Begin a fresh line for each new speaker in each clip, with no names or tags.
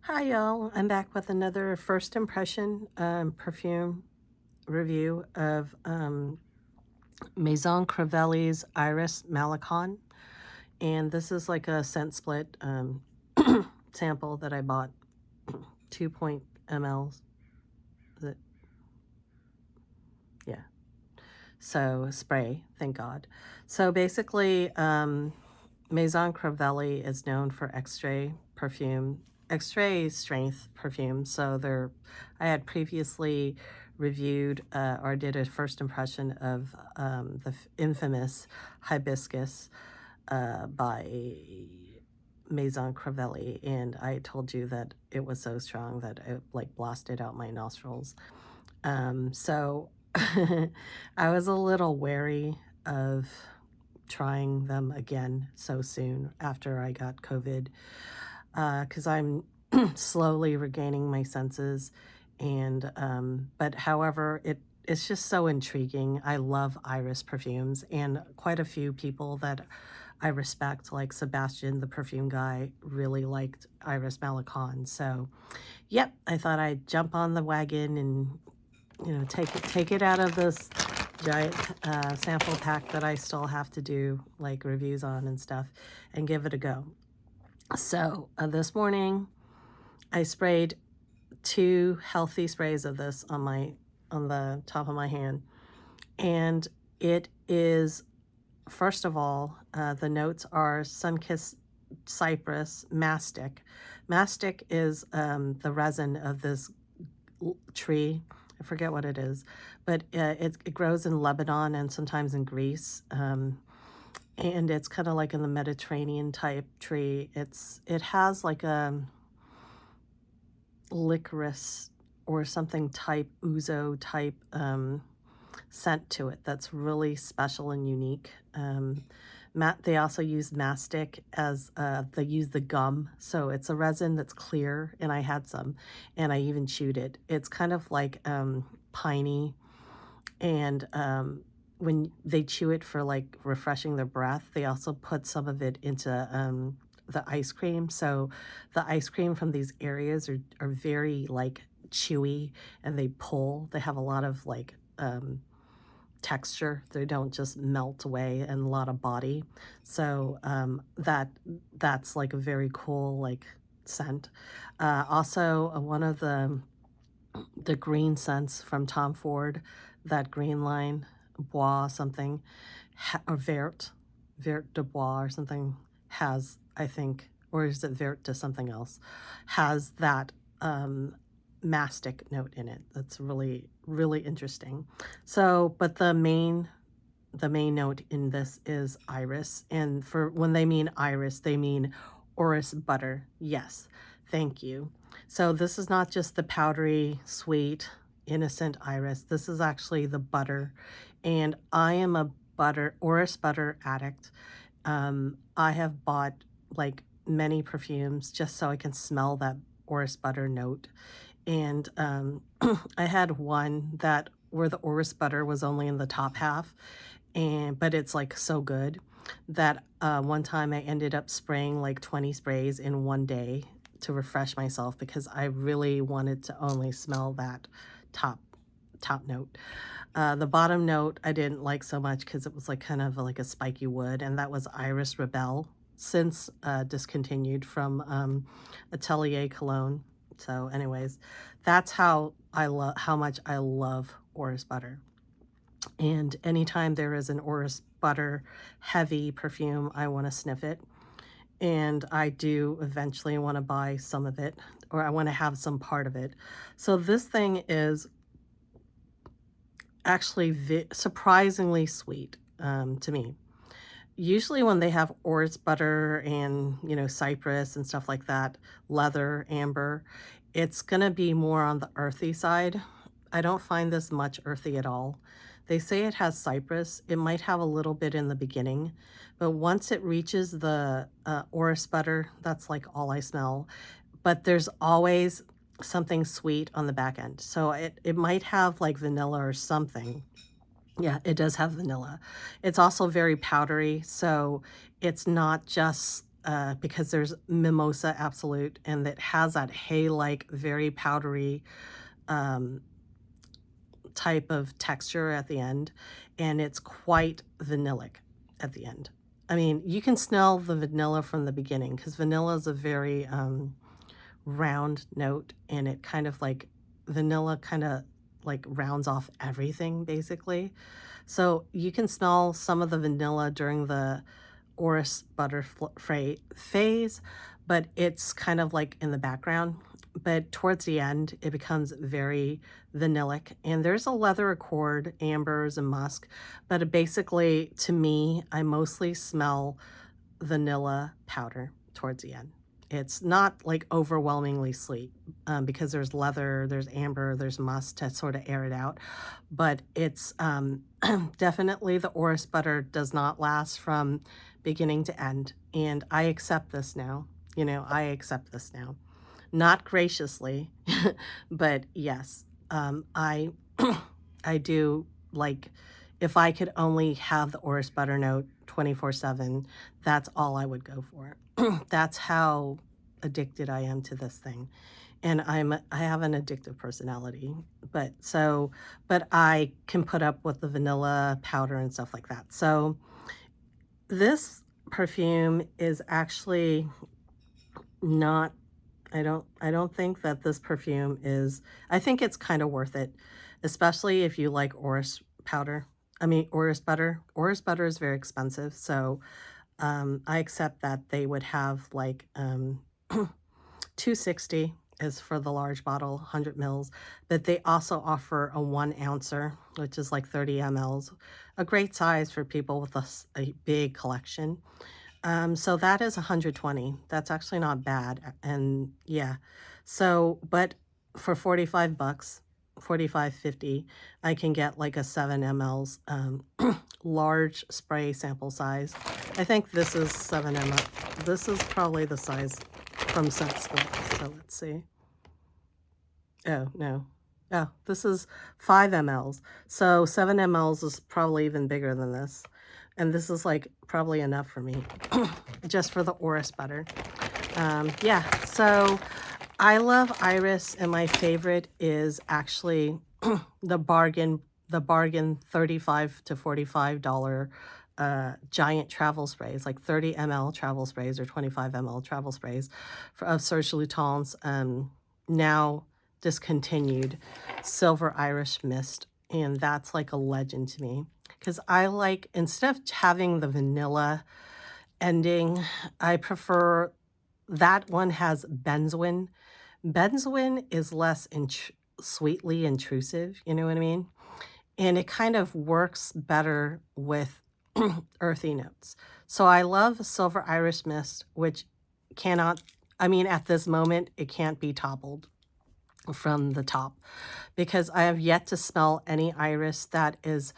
Hi y'all, I'm back with another first impression perfume review of Maison Crivelli's Iris Malikhan. And this is like a scent split sample that I bought, 2 mLs. Is it? Yeah. So spray, thank God. So basically, Maison Crivelli is known for extrait strength perfume. So I had previously reviewed or did a first impression of the infamous Hibiscus by Maison Crivelli, and I told you that it was so strong that it like blasted out my nostrils. So I was a little wary of trying them again so soon after I got COVID, because I'm slowly regaining my senses. And but however, it's just so intriguing. I love Iris perfumes, and quite a few people that I respect, like Sebastian, the perfume guy, really liked Iris Malikhan. So, yep, I thought I'd jump on the wagon and take it out of this giant sample pack that I still have to do like reviews on and stuff, and give it a go. So this morning I sprayed 2 healthy sprays of this on the top of my hand, and it is, first of all, the notes are sun-kissed cypress, mastic. Mastic is the resin of this tree. I forget what it is, but it grows in Lebanon and sometimes in Greece. And it's kind of like in the Mediterranean type tree. It has like a licorice or something type, ouzo type scent to it that's really special and unique. They also use mastic as they use the gum, so it's a resin that's clear, and I had some, and I even chewed it. It's kind of like piney, and when they chew it for like refreshing their breath, they also put some of it into the ice cream. So the ice cream from these areas are very like chewy, and they pull. They have a lot of like texture. They don't just melt away, and a lot of body. So that's like a very cool like scent. Also, one of the green scents from Tom Ford, that green line, Bois something, or Vert de Bois or something, has, I think, or is it Vert de something else, has that mastic note in it. That's really, really interesting. So, but the main note in this is iris. And for when they mean iris, they mean orris butter. Yes, thank you. So this is not just the powdery, sweet, innocent iris. This is actually the butter. And I am a orris butter addict. I have bought like many perfumes just so I can smell that orris butter note. And I had one that where the orris butter was only in the top half, but it's like so good that one time I ended up spraying like 20 sprays in one day to refresh myself, because I really wanted to only smell that top note. The bottom note I didn't like so much because it was like kind of like a spiky wood, and that was Iris Rebelle, since discontinued from Atelier Cologne. So anyways, that's how much I love orris butter. And anytime there is an orris butter heavy perfume, I want to sniff it. And I do eventually want to buy some of it, or I want to have some part of it. So this thing is actually surprisingly sweet to me. Usually when they have orris butter and, cypress and stuff like that, leather, amber, it's going to be more on the earthy side. I don't find this much earthy at all. They say it has cypress. It might have a little bit in the beginning, but once it reaches the orris butter, that's like all I smell. But there's always something sweet on the back end. So it might have like vanilla or something. Yeah, it does have vanilla. It's also very powdery, so it's not just because there's Mimosa Absolute, and it has that hay-like, very powdery um, type of texture at the end, and it's quite vanillic at the end. I mean, you can smell the vanilla from the beginning because vanilla is a very round note, and it kind of like vanilla kind of like rounds off everything basically. So you can smell some of the vanilla during the orris phase, but it's kind of like in the background. But towards the end, it becomes very vanillic, and there's a leather accord, ambers, and musk. But basically, to me, I mostly smell vanilla powder towards the end. It's not like overwhelmingly sweet because there's leather, there's amber, there's musk to sort of air it out. But it's definitely the orris butter does not last from beginning to end. And I accept this now. You know, I accept this now. Not graciously, but yes, I I do like if I could only have the orris butter note 24/7, that's all I would go for. That's how addicted I am to this thing. And I have an addictive personality, but I can put up with the vanilla powder and stuff like that. So this perfume is actually not I don't think that this perfume is I think it's kind of worth it, especially if you like orris powder. I mean, orris butter. Orris butter is very expensive, so I accept that they would have like 260 is for the large bottle, 100 mils, but they also offer a 1 ouncer, which is like 30 mls, a great size for people with a big collection. So that is 120. That's actually not bad. And yeah. So, but for 45 bucks, 45.50, I can get like a 7 mLs large spray sample size. I think this is 7 ml. This is probably the size from Scent Split. So let's see. Oh, no. Oh, this is 5 mLs. So 7 mLs is probably even bigger than this. And this is like probably enough for me, just for the orris butter. Yeah, so I love Iris, and my favorite is actually the bargain $35 to $45 giant travel sprays, like 30 ml travel sprays or 25 ml travel sprays of Serge Lutens, now discontinued Silver Irish Mist, and that's like a legend to me because I like, instead of having the vanilla ending, I prefer that one has benzoin. Benzoin is less sweetly intrusive, you know what I mean? And it kind of works better with earthy notes. So I love Silver Irish Mist, which cannot, I mean, at this moment, it can't be toppled from the top because I have yet to smell any iris that is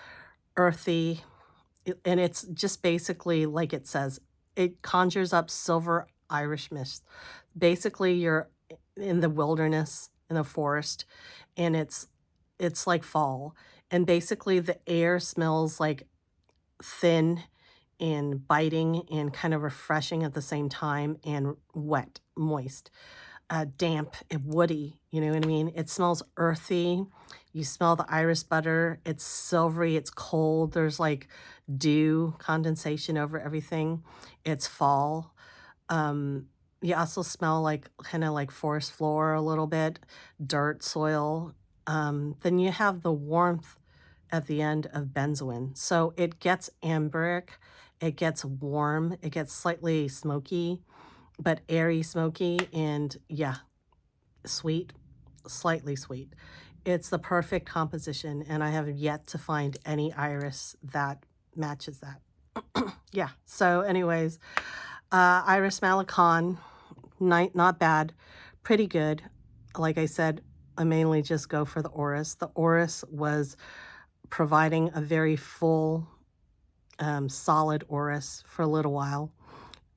earthy. And it's just basically like it says, it conjures up Silver Irish Mist. Basically, you're in the wilderness, in the forest, and it's like fall. And basically the air smells like thin and biting and kind of refreshing at the same time, and wet, moist, damp and woody, you know what I mean? It smells earthy. You smell the iris butter. It's silvery, it's cold. There's like dew condensation over everything. It's fall. Um, you also smell like kind of like forest floor a little bit, dirt, soil. Then you have the warmth at the end of benzoin. So it gets amberic, it gets warm, it gets slightly smoky, but airy smoky, and yeah, sweet, slightly sweet. It's the perfect composition, and I have yet to find any iris that matches that. Yeah, so anyways, Iris Malikhan, not bad, pretty good. Like I said, I mainly just go for the orris. The orris was providing a very full, solid orris for a little while,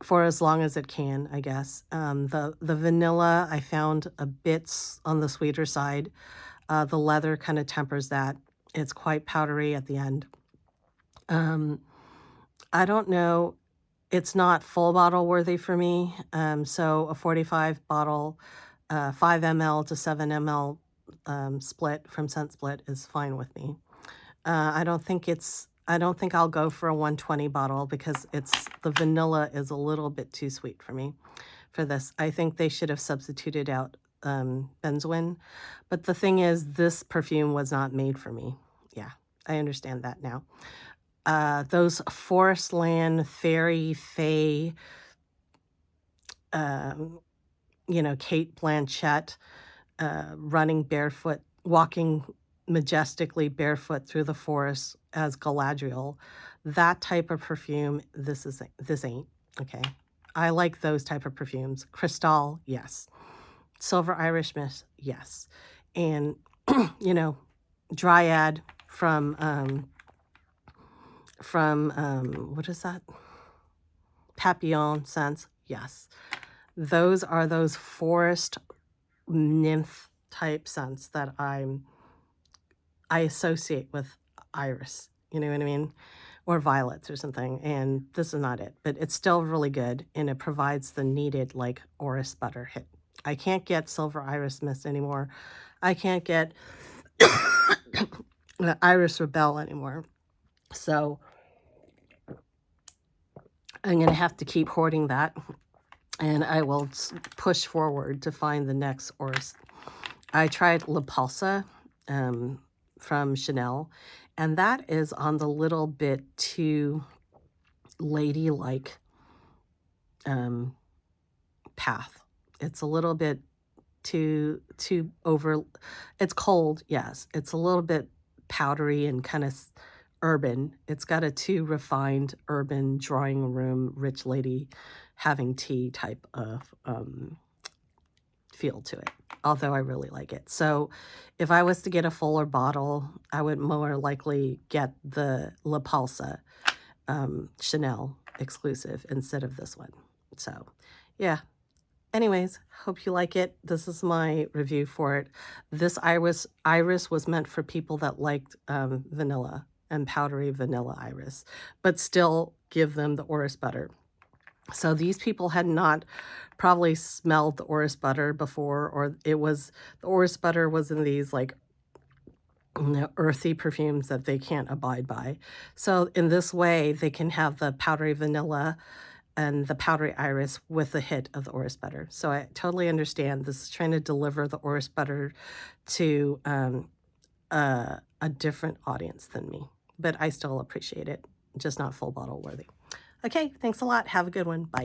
for as long as it can, I guess. The vanilla I found a bit on the sweeter side. The leather kind of tempers that. It's quite powdery at the end. Um, I don't know it's not full bottle worthy for me. So a 45 bottle, 5 ml to 7 ml split from Scent Split is fine with me. I don't think I'll go for a 120 bottle because the vanilla is a little bit too sweet for me for this. I think they should have substituted out benzoin. But the thing is, this perfume was not made for me. Yeah, I understand that now. Those Forest Land Fairy Fae, Kate Blanchett running barefoot, walking majestically barefoot through the forest as Galadriel, that type of perfume, this ain't, okay? I like those type of perfumes. Cristal, yes. Silver Irish Mist, yes. And, Dryad from what is that? Papillon scents, yes. Those are those forest nymph type scents that I associate with iris, you know what I mean? Or violets or something, and this is not it, but it's still really good, and it provides the needed, like, orris butter hit. I can't get Silver Iris Mist anymore. I can't get Iris Rebelle anymore. So I'm going to have to keep hoarding that, and I will push forward to find the next orris. I tried La Palsa from Chanel, and that is on the little bit too ladylike path. It's a little bit too over. It's cold, yes. It's a little bit powdery and kind of urban. It's got a too refined urban drawing room rich lady having tea type of feel to it, although I really like it. So if I was to get a fuller bottle, I would more likely get the La Palsa Chanel exclusive instead of this one. So yeah. Anyways, hope you like it. This is my review for it. This iris was meant for people that liked vanilla and powdery vanilla iris, but still give them the orris butter. So these people had not probably smelled the orris butter before, or the orris butter was in these like earthy perfumes that they can't abide by. So in this way, they can have the powdery vanilla and the powdery iris with a hit of the orris butter. So I totally understand. This is trying to deliver the orris butter to a different audience than me, but I still appreciate it. Just not full bottle worthy. Okay, thanks a lot. Have a good one. Bye.